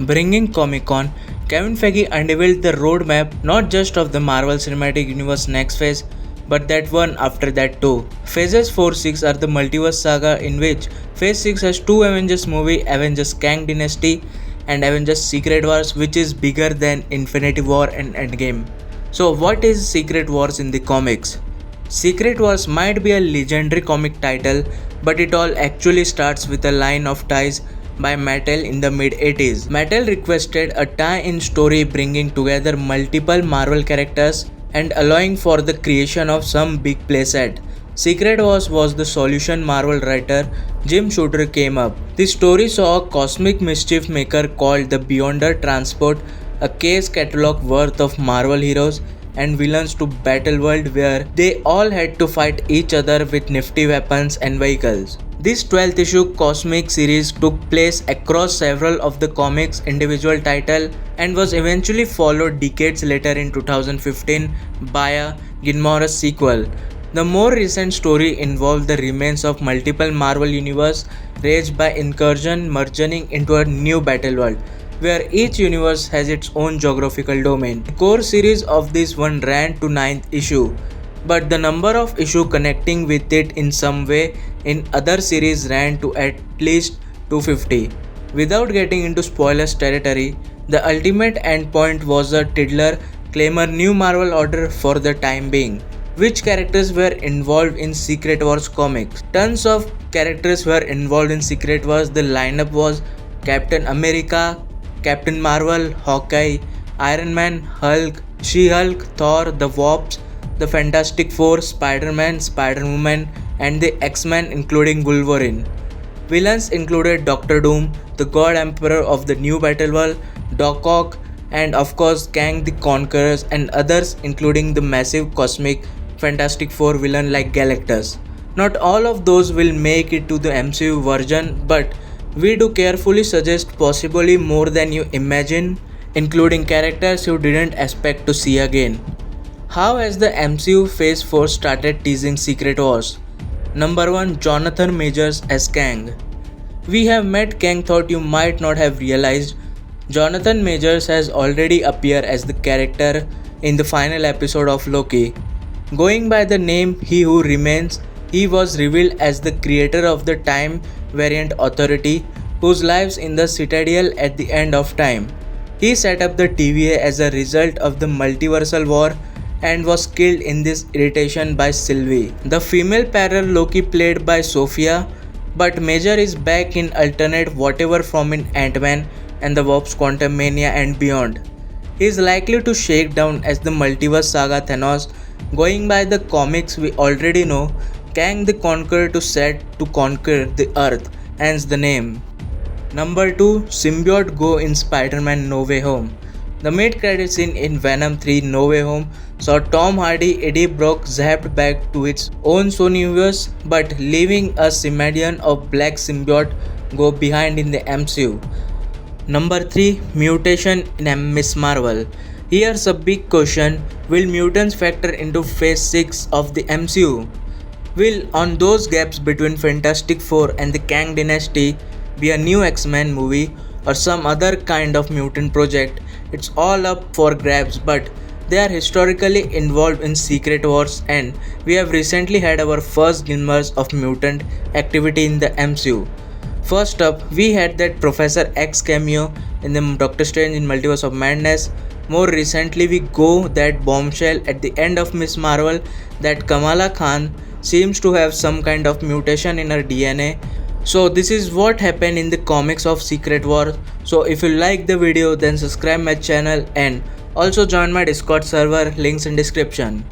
Bringing Comic Con, Kevin Feige unveiled the roadmap not just of the Marvel Cinematic Universe next phase, but that one after that too. Phases 4-6 are the multiverse saga in which Phase 6 has two Avengers movie, Avengers Kang Dynasty and Avengers Secret Wars, which is bigger than Infinity War and Endgame. So what is Secret Wars in the comics? Secret Wars might be a legendary comic title, but it all actually starts with a line of ties by Mattel in the mid 80s. Mattel requested a tie in story bringing together multiple Marvel characters and allowing for the creation of some big playset. Secret Wars was the solution Marvel writer Jim Shooter came up. The story saw a cosmic mischief maker called the Beyonder transport a case catalog worth of Marvel heroes and villains to Battleworld where they all had to fight each other with nifty weapons and vehicles. This 12th issue cosmic series took place across several of the comics' individual titles and was eventually followed decades later in 2015 by a Gilmore's sequel. The more recent story involved the remains of multiple Marvel universe raised by incursion merging into a new Battleworld where each universe has its own geographical domain. The core series of this one ran to 9th issue, but the number of issues connecting with it in some way in other series ran to at least 250. Without getting into spoilers territory, the ultimate endpoint was a Tiddler claim a new Marvel order for the time being. Which characters were involved in Secret Wars comics? Tons of characters were involved in Secret Wars. The lineup was Captain America, Captain Marvel, Hawkeye, Iron Man, Hulk, She-Hulk, Thor, the Wasp, the Fantastic Four, Spider-Man, Spider-Woman, and the X-Men including Wolverine. Villains included Doctor Doom, the God Emperor of the New Battleworld, Doc Ock, and of course Kang the Conqueror and others including the massive cosmic Fantastic Four villain like Galactus. Not all of those will make it to the MCU version, but we do carefully suggest possibly more than you imagine, including characters you didn't expect to see again. How has the MCU Phase 4 started teasing Secret Wars? Number 1, Jonathan Majors as Kang. We have met Kang, thought you might not have realized. Jonathan Majors has already appeared as the character in the final episode of Loki. Going by the name He Who Remains, he was revealed as the creator of the Time Variant Authority, whose lives in the Citadel at the end of time. He set up the TVA as a result of the multiversal war and was killed in this irritation by Sylvie, the female parallel Loki played by Sophia, but Major is back in alternate whatever from in Ant-Man and the Wasp Quantumania and beyond. He is likely to shake down as the multiverse saga Thanos. Going by the comics we already know, Kang the Conqueror to set to conquer the earth, hence the name. Number 2, Symbiote Go in Spider-Man No Way Home. The mid-credit scene in Venom 3 No Way Home saw Tom Hardy Eddie Brock zapped back to its own Sony universe but leaving a Symbiote of Black Symbiote go behind in the MCU. Number 3, Mutation in Miss Marvel. Here's a big question, will mutants factor into Phase 6 of the MCU? Will on those gaps between Fantastic Four and the Kang Dynasty be a new X-Men movie or some other kind of mutant project? It's all up for grabs, but they are historically involved in Secret Wars and we have recently had our first glimmers of mutant activity in the MCU. First up, we had that Professor X cameo in the Doctor Strange in Multiverse of Madness. More recently, we go that bombshell at the end of Miss Marvel that Kamala Khan seems to have some kind of mutation in her DNA. So this is what happened in the comics of Secret Wars. So if you like the video, then subscribe my channel and also join my Discord server, links in description.